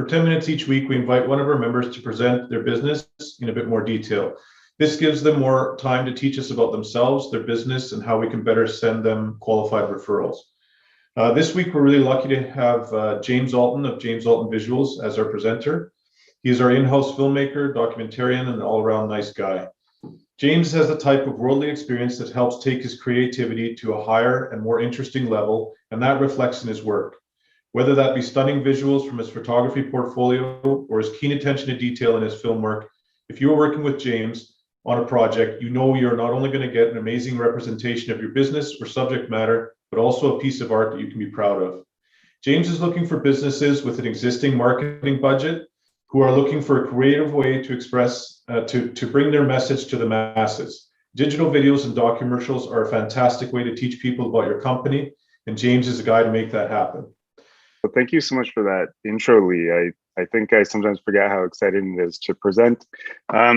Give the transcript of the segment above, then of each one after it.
For 10 minutes each week, we invite one of our members to present their business in a bit more detail. This gives them more time to teach us about themselves, their business, and how we can better send them qualified referrals. This week, we're really lucky to have James Alton of James Alton Visuals as our presenter. He is our in-house filmmaker, documentarian, and all-around nice guy. James has the type of worldly experience that helps take his creativity to a higher and more interesting level, and that reflects in his work. Whether that be stunning visuals from his photography portfolio or his keen attention to detail in his film work, if you are working with James on a project, you know you're not only going to get an amazing representation of your business or subject matter, but also a piece of art that you can be proud of. James is looking for businesses with an existing marketing budget who are looking for a creative way to express, to bring their message to the masses. Digital videos and documentaries are a fantastic way to teach people about your company, and James is a guy to make that happen. Well, thank you so much for that intro, Lee. I think I sometimes forget how exciting it is to present.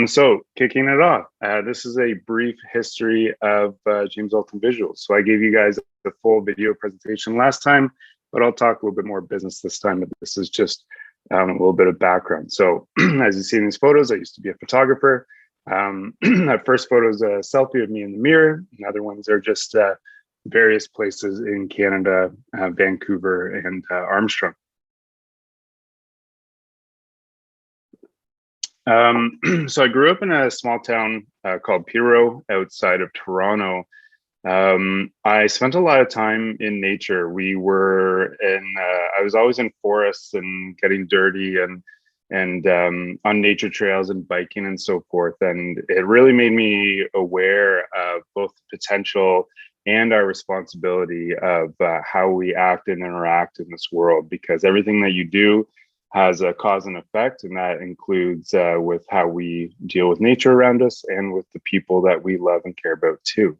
So kicking it off, this is a brief history of James Alton Visuals. So I gave you guys the full video presentation last time, but I'll talk a little bit more business this time, but this is just a little bit of background. So as you see in these photos, I used to be a photographer. That first photo is a selfie of me in the mirror. And other ones are just various places in Canada, Vancouver and Armstrong. So I grew up in a small town called Peterborough outside of Toronto. I spent a lot of time in nature. We were in, I was always in forests and getting dirty and on nature trails and biking and so forth. And it really made me aware of both the potential and our responsibility of how we act and interact in this world, because everything that you do has a cause and effect, and that includes with how we deal with nature around us and with the people that we love and care about too.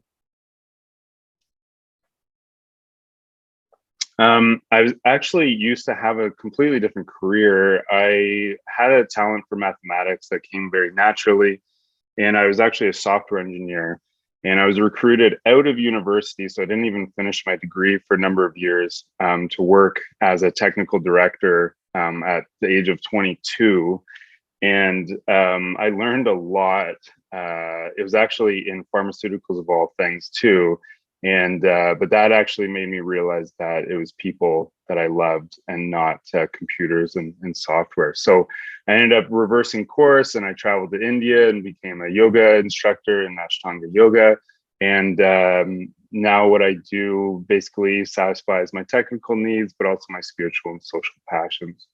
I actually used to have a completely different career. I had a talent for mathematics that came very naturally, and I was actually a software engineer. And I was recruited out of university, so I didn't even finish my degree for a number of years to work as a technical director at the age of 22. And I learned a lot. It was actually in pharmaceuticals of all things too. And but that actually made me realize that it was people that I loved and not computers and software. So I ended up reversing course and I traveled to India and became a yoga instructor in Ashtanga yoga. And now what I do basically satisfies my technical needs, but also my spiritual and social passions.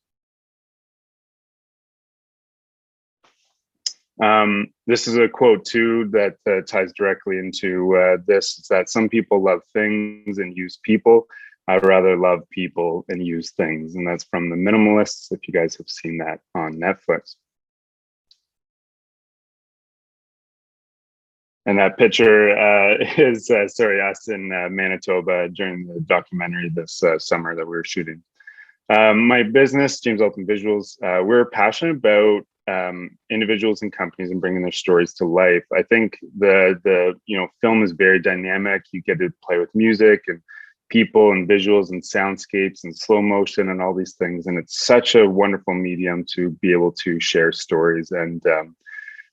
This is a quote too that ties directly into this. It's that some people love things and use people. I'd rather love people and use things. And that's from The Minimalists, if you guys have seen that on Netflix. And that picture is, us in Manitoba during the documentary this summer that we were shooting. My business, James Alton Visuals, we're passionate about individuals and companies and bringing their stories to life. I think the film is very dynamic. You get to play with music and people and visuals and soundscapes and slow motion and all these things. And it's such a wonderful medium to be able to share stories. And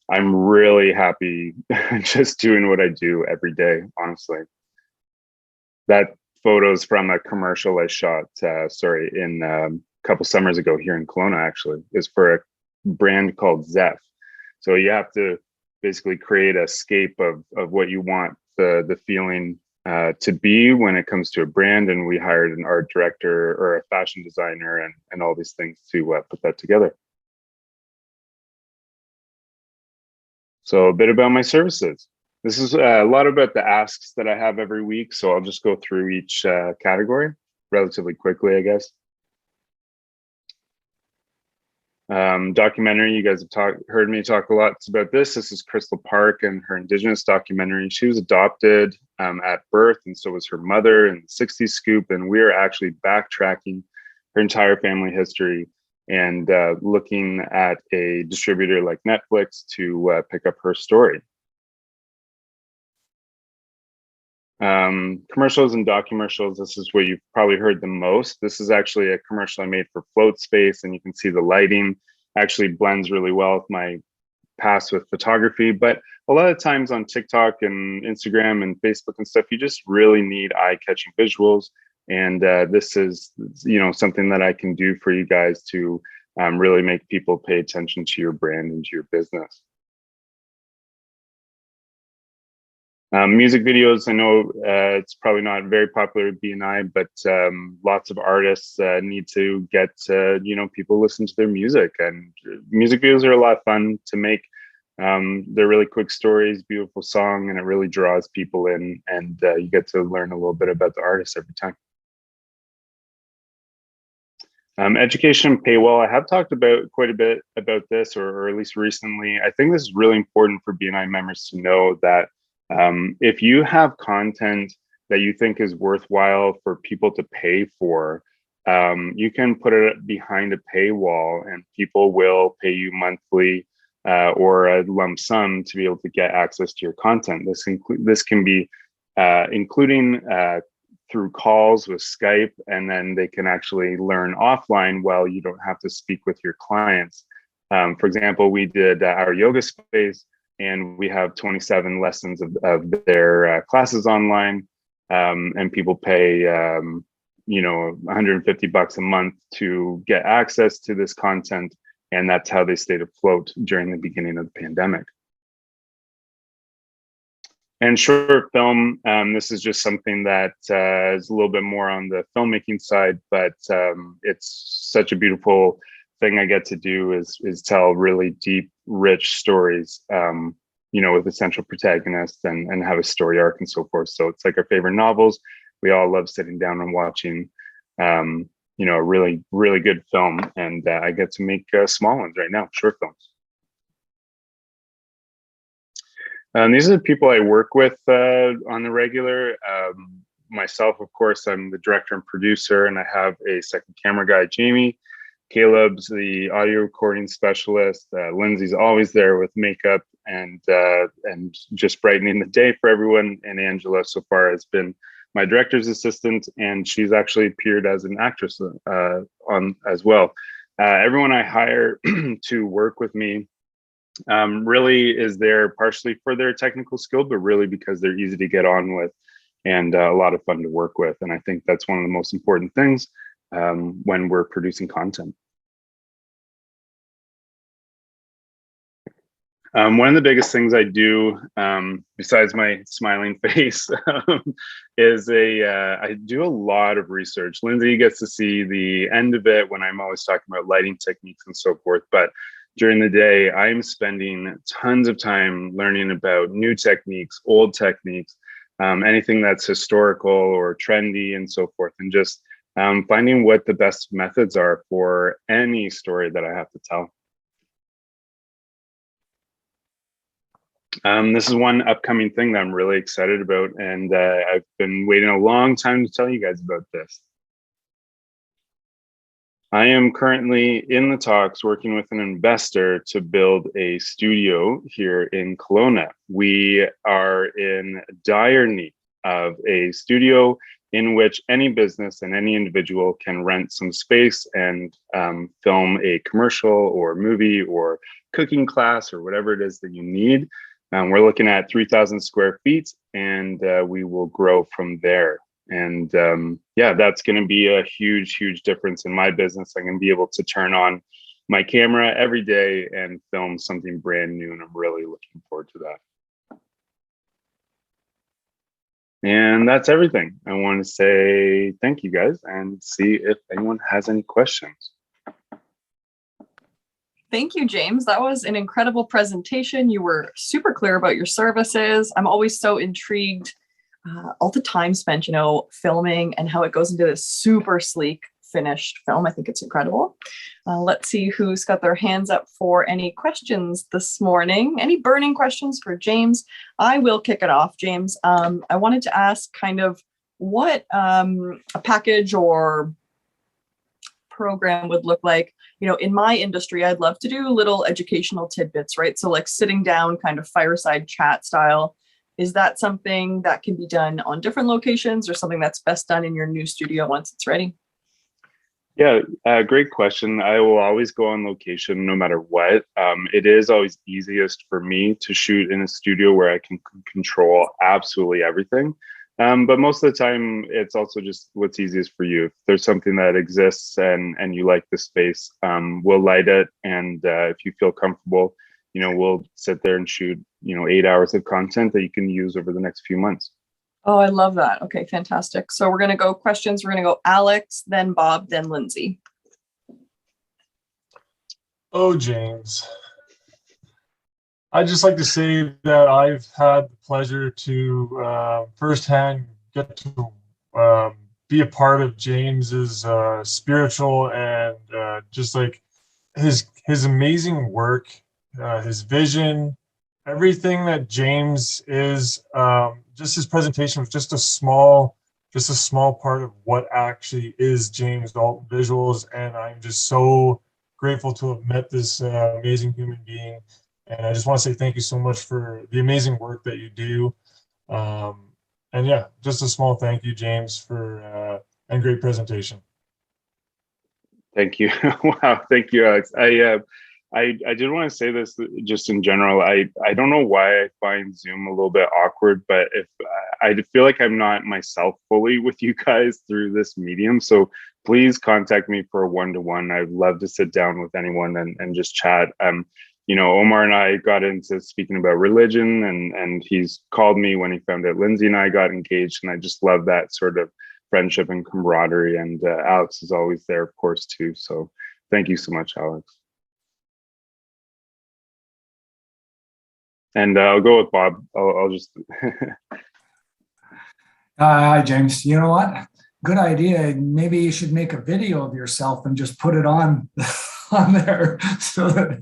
I'm really happy just doing what I do every day, honestly. That photo is from a commercial I shot, in a couple summers ago here in Kelowna, actually. It's for a brand called Zeph. So you have to basically create a scape of what you want the feeling to be when it comes to a brand. And we hired an art director or a fashion designer and all these things to put that together. So a bit about my services. This is a lot about the asks that I have every week. So I'll just go through each category relatively quickly, I guess. Documentary, you guys have heard me talk a lot about this. This is Crystal Park and her Indigenous documentary. She was adopted at birth, and so was her mother in the 60s scoop. And we're actually backtracking her entire family history and looking at a distributor like Netflix to pick up her story. Commercials and documentals, this is what you've probably heard the most. This is actually a commercial I made for Float Space, and you can see the lighting actually blends really well with my past with photography. But a lot of times on TikTok and Instagram and Facebook and stuff, you just really need eye-catching visuals. And this is, something that I can do for you guys to really make people pay attention to your brand and to your business. Music videos, I know it's probably not very popular at BNI, but lots of artists need to get, people listen to their music, and music videos are a lot of fun to make. They're really quick stories, beautiful song, and it really draws people in, and you get to learn a little bit about the artist every time. Education paywall, I have talked about quite a bit about this, or at least recently. I think this is really important for BNI members to know that if you have content that you think is worthwhile for people to pay for, you can put it behind a paywall and people will pay you monthly or a lump sum to be able to get access to your content. This can be including through calls with Skype, and then they can actually learn offline while you don't have to speak with your clients. For example, we did our yoga space, and we have 27 lessons of their classes online, and people pay, $150 a month to get access to this content, and that's how they stayed afloat during the beginning of the pandemic. And short film, this is just something that is a little bit more on the filmmaking side, but it's such a beautiful thing I get to do is tell really deep, rich stories, with a central protagonist and have a story arc and so forth. So it's like our favorite novels. We all love sitting down and watching, a really, really good film. And I get to make small ones right now, short films. These are the people I work with on the regular. Myself, of course, I'm the director and producer, and I have a second camera guy, Jamie. Caleb's the audio recording specialist. Lindsay's always there with makeup and just brightening the day for everyone. And Angela, so far, has been my director's assistant, and she's actually appeared as an actress on as well. Everyone I hire to work with me really is there partially for their technical skill, but really because they're easy to get on with and a lot of fun to work with. And I think that's one of the most important things when we're producing content. One of the biggest things I do, besides my smiling face, is I do a lot of research. Lindsay gets to see the end of it when I'm always talking about lighting techniques and so forth. But during the day, I'm spending tons of time learning about new techniques, old techniques, anything that's historical or trendy and so forth, and just finding what the best methods are for any story that I have to tell. This is one upcoming thing that I'm really excited about, and I've been waiting a long time to tell you guys about this. I am currently in the talks working with an investor to build a studio here in Kelowna. We are in dire need of a studio in which any business and any individual can rent some space and film a commercial or movie or cooking class or whatever it is that you need. We're looking at 3,000 square feet, and we will grow from there. And yeah, that's going to be a huge, huge difference in my business. I'm going to be able to turn on my camera every day and film something brand new, and I'm really looking forward to that. And that's everything. I want to say thank you guys and see if anyone has any questions. Thank you, James. That was an incredible presentation. You were super clear about your services. I'm always so intrigued. All the time spent, filming and how it goes into this super sleek finished film. I think it's incredible. Let's see who's got their hands up for any questions this morning. Any burning questions for James? I will kick it off, James. I wanted to ask kind of what a package or program would look like. In my industry, I'd love to do little educational tidbits, right? So like sitting down kind of fireside chat style, Is that something that can be done on different locations or something that's best done in your new studio once it's ready? Yeah, great question. I will always go on location no matter what. It is always easiest for me to shoot in a studio where I can control absolutely everything. But most of the time, it's also just what's easiest for you. If there's something that exists and you like the space, we'll light it. And if you feel comfortable, we'll sit there and shoot, 8 hours of content that you can use over the next few months. Oh, I love that. Okay, fantastic. So we're going to go questions. We're going to go Alex, then Bob, then Lindsay. Oh, James. I'd just like to say that I've had the pleasure to firsthand get to be a part of James's spiritual and just like his amazing work, his vision, everything that James is. Just his presentation was just a small part of what actually is James Alton Visuals, and I'm just so grateful to have met this amazing human being. And I just want to say thank you so much for the amazing work that you do. And yeah, just a small thank you, James, for and great presentation. Thank you. Wow, thank you, Alex. I did want to say this just in general. I don't know why I find Zoom a little bit awkward, but if I feel like I'm not myself fully with you guys through this medium, so please contact me for a one-to-one. I'd love to sit down with anyone and just chat. Omar and I got into speaking about religion, and he's called me when he found out Lindsay and I got engaged, and I just love that sort of friendship and camaraderie. And Alex is always there, of course, too. So thank you so much, Alex. And I'll go with Bob. I'll just. Hi, James. You know what? Good idea. Maybe you should make a video of yourself and just put it on there so that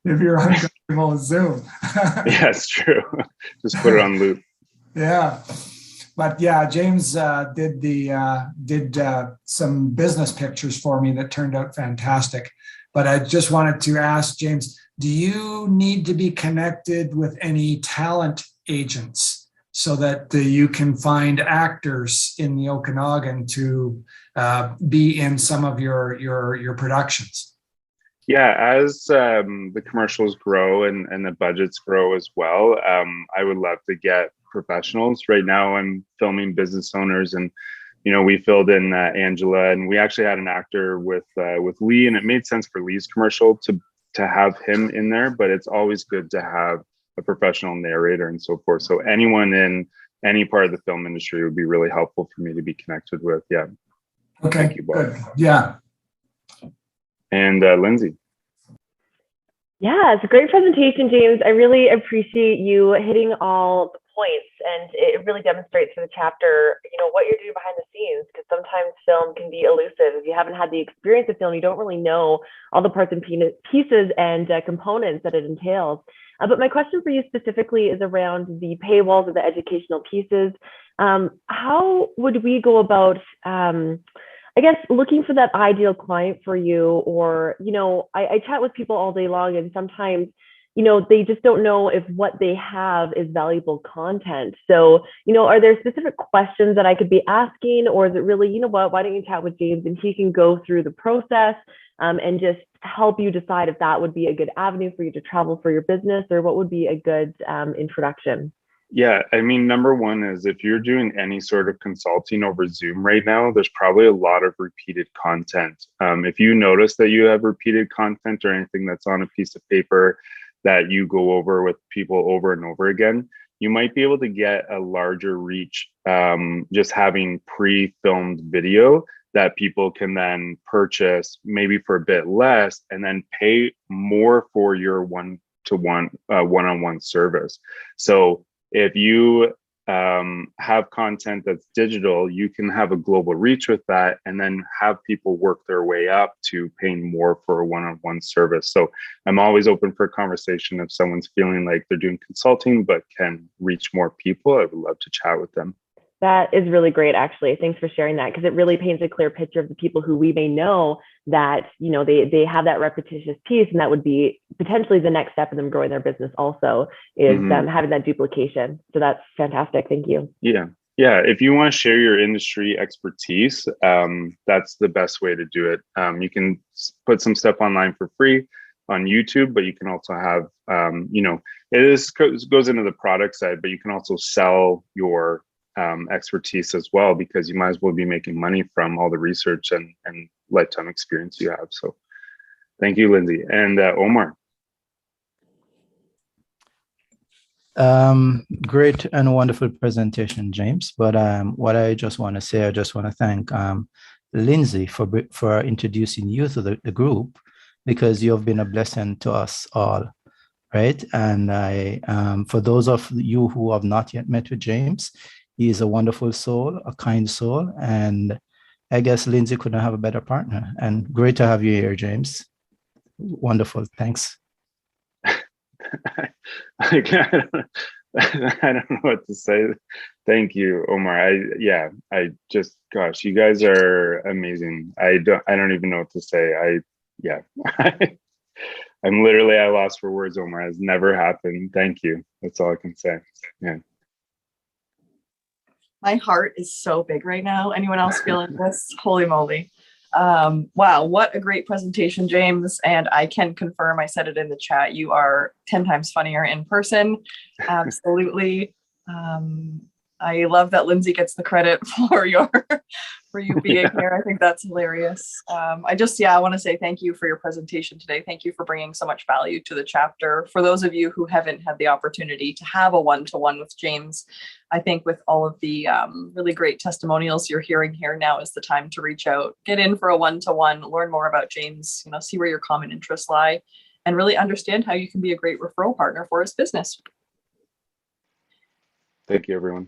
if you're uncomfortable with Zoom. Yeah, it's true. Just put it on loop. Yeah. But yeah, James did some business pictures for me that turned out fantastic. But I just wanted to ask James, do you need to be connected with any talent agents so that you can find actors in the Okanagan to be in some of your productions? Yeah, as the commercials grow and the budgets grow as well, I would love to get professionals. Right now, I'm filming business owners, and we filled in Angela, and we actually had an actor with Lee, and it made sense for Lee's commercial to have him in there. But it's always good to have a professional narrator and so forth. So anyone in any part of the film industry would be really helpful for me to be connected with. Yeah. Okay. Thank you, Bob. Good. Yeah. And Lindsay. Yeah, it's a great presentation, James. I really appreciate you hitting all the points, and it really demonstrates for the chapter, what you're doing behind the scenes, because sometimes film can be elusive. If you haven't had the experience of film, you don't really know all the parts and pieces and components that it entails. But my question for you specifically is around the paywalls of the educational pieces. How would we go about looking for that ideal client for you? Or, I chat with people all day long, and sometimes, they just don't know if what they have is valuable content. So, are there specific questions that I could be asking, or is it really, why don't you chat with James and he can go through the process and just help you decide if that would be a good avenue for you to travel for your business, or what would be a good introduction? Yeah, I mean, number one is if you're doing any sort of consulting over Zoom right now, there's probably a lot of repeated content. If you notice that you have repeated content or anything that's on a piece of paper that you go over with people over and over again, you might be able to get a larger reach just having pre-filmed video that people can then purchase maybe for a bit less and then pay more for your one-on-one service. So if you have content that's digital, you can have a global reach with that and then have people work their way up to paying more for a one-on-one service. So I'm always open for a conversation if someone's feeling like they're doing consulting but can reach more people. I would love to chat with them. That is really great, actually. Thanks for sharing that, because it really paints a clear picture of the people who we may know that, they have that repetitious piece, and that would be potentially the next step in them growing their business also is having that duplication. So that's fantastic. Thank you. Yeah. Yeah. If you want to share your industry expertise, that's the best way to do it. You can put some stuff online for free on YouTube, but you can also have, goes into the product side, but you can also sell your expertise as well, because you might as well be making money from all the research and lifetime experience you have. So thank you, Lindsay. And Omar. Great and wonderful presentation, James. But what I just want to say, I just want to thank Lindsay for introducing you to the group, because you have been a blessing to us all, right? And I, for those of you who have not yet met with James, he is a wonderful soul, a kind soul, and I guess Lindsay couldn't have a better partner. And great to have you here, James. Wonderful. Thanks. I don't know what to say. Thank you, Omar. Gosh, you guys are amazing. I don't even know what to say. I'm literally at a loss for words, Omar. It's never happened. Thank you. That's all I can say. Yeah. My heart is so big right now. Anyone else feeling this? Holy moly. Wow, what a great presentation, James. And I can confirm, I said it in the chat, you are 10 times funnier in person. Absolutely. I love that Lindsay gets the credit for you being here. I think that's hilarious. I want to say thank you for your presentation today. Thank you for bringing so much value to the chapter. For those of you who haven't had the opportunity to have a one-to-one with James, I think with all of the really great testimonials you're hearing here, now is the time to reach out, get in for a one-to-one, learn more about James, see where your common interests lie, and really understand how you can be a great referral partner for his business. Thank you, everyone.